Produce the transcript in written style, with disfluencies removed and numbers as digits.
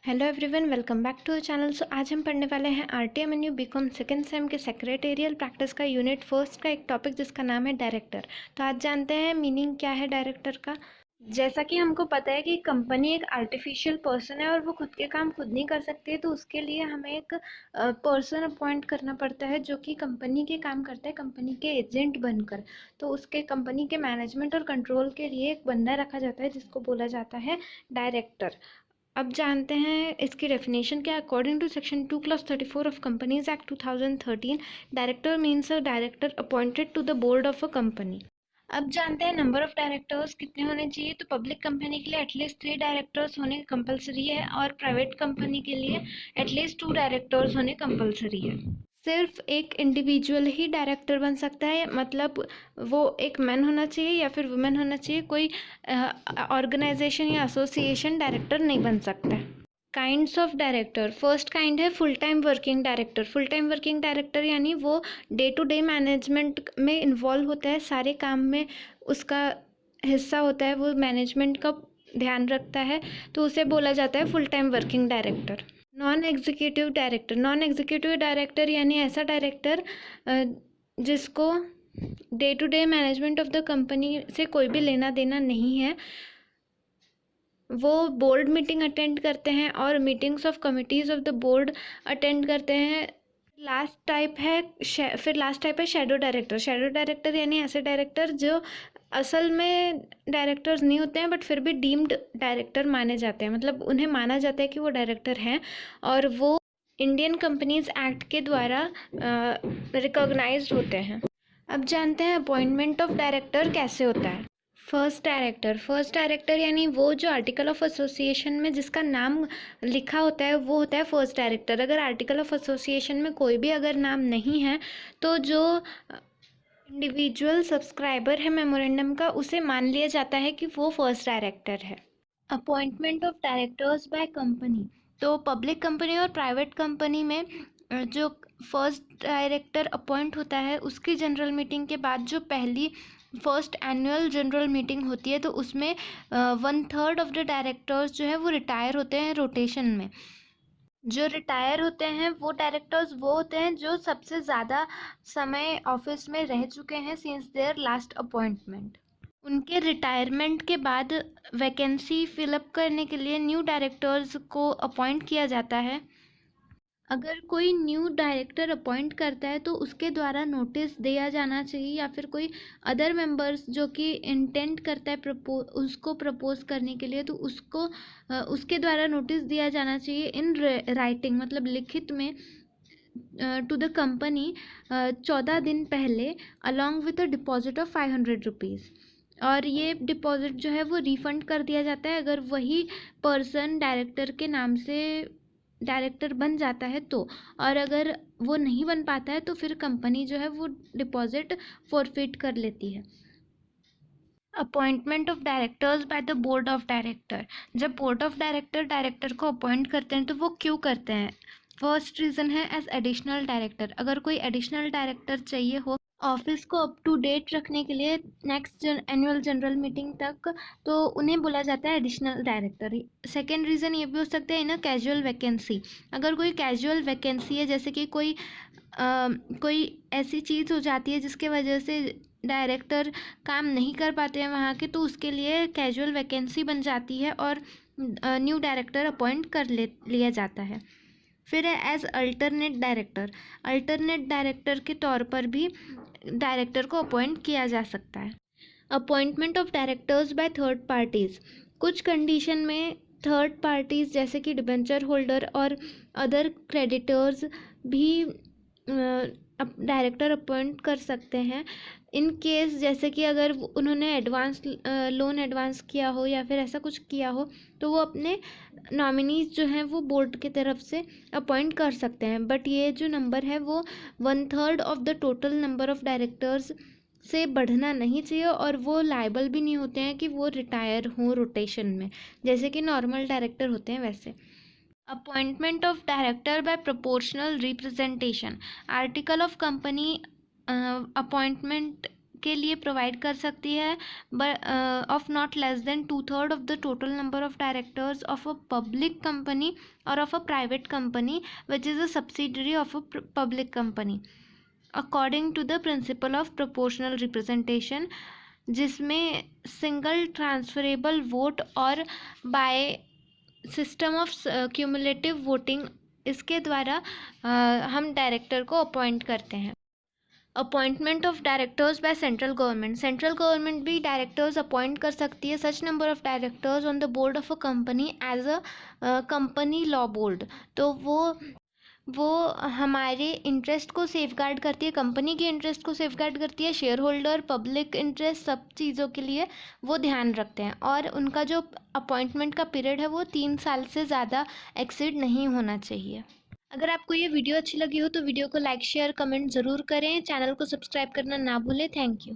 Hello everyone, welcome back to the channel. So आज हम पढ़ने वाले हैं RTMNU बीकॉम सेकेंड सेम के सेक्रेटेरियल प्रैक्टिस का यूनिट फर्स्ट का एक टॉपिक जिसका नाम है डायरेक्टर। तो आज जानते हैं मीनिंग क्या है डायरेक्टर का। जैसा कि हमको पता है कि कंपनी एक आर्टिफिशियल पर्सन है और वो खुद के काम खुद नहीं कर सकती है, तो उसके लिए हमें एक पर्सन अपॉइंट करना पड़ता है जो कि कंपनी के काम करता है कंपनी के एजेंट बनकर। तो उसके कंपनी के मैनेजमेंट और कंट्रोल के लिए एक बंदा रखा जाता है जिसको बोला जाता है डायरेक्टर। अब जानते हैं इसकी डेफिनेशन क्या है। According to section 2 clause 34 of companies act 2013, director means a director appointed to the board of a company. अब जानते हैं नंबर ऑफ डायरेक्टर्स कितने होने चाहिए। तो पब्लिक कंपनी के लिए एटलीस्ट 3 डायरेक्टर्स होने कंपलसरी है और प्राइवेट कंपनी के लिए एटलीस्ट 2 डायरेक्टर्स होने कंपलसरी है। सिर्फ एक इंडिविजुअल ही डायरेक्टर बन सकता है, मतलब वो एक मैन होना चाहिए या फिर वुमेन होना चाहिए, कोई ऑर्गेनाइजेशन या एसोसिएशन डायरेक्टर नहीं बन सकता है। Kinds of director, first kind है full time working director. Full time working director यानी वो डे टू डे मैनेजमेंट में इन्वॉल्व होता है, सारे काम में उसका हिस्सा होता है, वो मैनेजमेंट का ध्यान रखता है, तो उसे बोला जाता है full time working director. Non executive director, non executive director यानी ऐसा डायरेक्टर जिसको day to day management of the company से कोई भी लेना देना नहीं है। वो बोर्ड मीटिंग अटेंड करते हैं और meetings of committees of the board attend करते हैं। फिर लास्ट टाइप है शैडो डायरेक्टर। शैडो डायरेक्टर यानी ऐसे डायरेक्टर जो असल में डायरेक्टर्स नहीं होते हैं बट फिर भी डीम्ड डायरेक्टर माने जाते हैं, मतलब उन्हें माना जाता है कि वो डायरेक्टर हैं और वो इंडियन कंपनीज एक्ट के द्वारा रिकॉग्नाइज्ड होते हैं। अब जानते हैं अपॉइंटमेंट ऑफ डायरेक्टर कैसे होता है। फर्स्ट डायरेक्टर यानी वो जो आर्टिकल ऑफ एसोसिएशन में जिसका नाम लिखा होता है वो होता है फर्स्ट डायरेक्टर। अगर आर्टिकल ऑफ एसोसिएशन में कोई भी अगर नाम नहीं है तो जो इंडिविजुअल सब्सक्राइबर है मेमोरेंडम का उसे मान लिया जाता है कि वो फर्स्ट डायरेक्टर है। Appointment of directors by company, तो पब्लिक कंपनी और प्राइवेट कंपनी में जो फर्स्ट डायरेक्टर अपॉइंट होता है उसकी जनरल मीटिंग के बाद जो पहली फर्स्ट एनुअल जनरल मीटिंग होती है तो उसमें 1/3 ऑफ द डायरेक्टर्स जो है वो रिटायर होते हैं रोटेशन में। जो रिटायर होते हैं वो डायरेक्टर्स वो होते हैं जो सबसे ज़्यादा समय ऑफिस में रह चुके हैं सिंस देयर लास्ट अपॉइंटमेंट। उनके रिटायरमेंट के बाद वैकेंसी फिलअप करने के लिए न्यू डायरेक्टर्स को अपॉइंट किया जाता है। अगर कोई न्यू डायरेक्टर अपॉइंट करता है तो उसके द्वारा नोटिस दिया जाना चाहिए या फिर कोई अदर मेंबर्स जो कि इंटेंट करता है उसको प्रपोज करने के लिए तो उसको उसके द्वारा नोटिस दिया जाना चाहिए इन राइटिंग, मतलब लिखित में टू द कंपनी 14 दिन पहले along with a deposit of 500 rupees. और ये डिपॉजिट जो है वो रिफ़ंड कर दिया जाता है अगर वही पर्सन डायरेक्टर के नाम से डायरेक्टर बन जाता है तो, और अगर वो नहीं बन पाता है तो फिर कंपनी जो है वो डिपॉजिट फॉरफिट कर लेती है। Appointment of directors by the board of director, जब बोर्ड ऑफ डायरेक्टर डायरेक्टर को अपॉइंट करते हैं तो वो क्यों करते हैं। फर्स्ट रीज़न है एज एडिशनल डायरेक्टर, अगर कोई एडिशनल डायरेक्टर चाहिए हो ऑफिस को अप टू डेट रखने के लिए नेक्स्ट एनुअल जनरल मीटिंग तक, तो उन्हें बोला जाता है एडिशनल डायरेक्टर। सेकेंड रीज़न ये भी हो सकता है इन अ कैजुअल वैकेंसी, अगर कोई कैजुअल वैकेंसी है जैसे कि कोई ऐसी चीज़ हो जाती है जिसके वजह से डायरेक्टर काम नहीं कर पाते हैं वहाँ के, तो उसके लिए कैजुअल वैकेंसी बन जाती है और न्यू डायरेक्टर अपॉइंट कर लिया जाता है। फिर है as alternate director, alternate director के तौर पर भी डायरेक्टर को अपॉइंट किया जा सकता है। Appointment of directors by third parties, कुछ कंडीशन में थर्ड पार्टीज़ जैसे कि डिबेंचर होल्डर और अदर क्रेडिटर्स भी डायरेक्टर अपॉइंट कर सकते हैं। इन केस जैसे कि अगर उन्होंने लोन एडवांस किया हो या फिर ऐसा कुछ किया हो तो वो अपने नॉमिनीज जो हैं वो बोर्ड की तरफ से अपॉइंट कर सकते हैं, बट ये जो नंबर है वो 1/3 of the total number of directors से बढ़ना नहीं चाहिए और वो लायबल भी नहीं होते हैं कि वो रिटायर हों रोटेशन में, जैसे कि नॉर्मल डायरेक्टर होते हैं वैसे। Appointment of director by proportional representation, article of company appointment के लिए प्रोवाइड कर सकती है of not less than 2/3 of the total number of directors of a public company और of a private company which is a subsidiary of a public company according to the principle of proportional representation, जिसमें single transferable vote और by system of cumulative voting, इसके द्वारा हम director को appoint करते हैं। Appointment of directors by central government, central government भी directors appoint कर सकती है such number of directors on the board of a company as a company law board. तो वो हमारे इंटरेस्ट को सेफगार्ड करती है, कंपनी के इंटरेस्ट को सेफगार्ड करती है, शेयर होल्डर, पब्लिक इंटरेस्ट, सब चीज़ों के लिए वो ध्यान रखते हैं। और उनका जो अपॉइंटमेंट का पीरियड है वो 3 साल से ज़्यादा एक्सीड नहीं होना चाहिए। अगर आपको ये वीडियो अच्छी लगी हो तो वीडियो को लाइक शेयर कमेंट ज़रूर करें, चैनल को सब्सक्राइब करना ना भूलें। Thank you.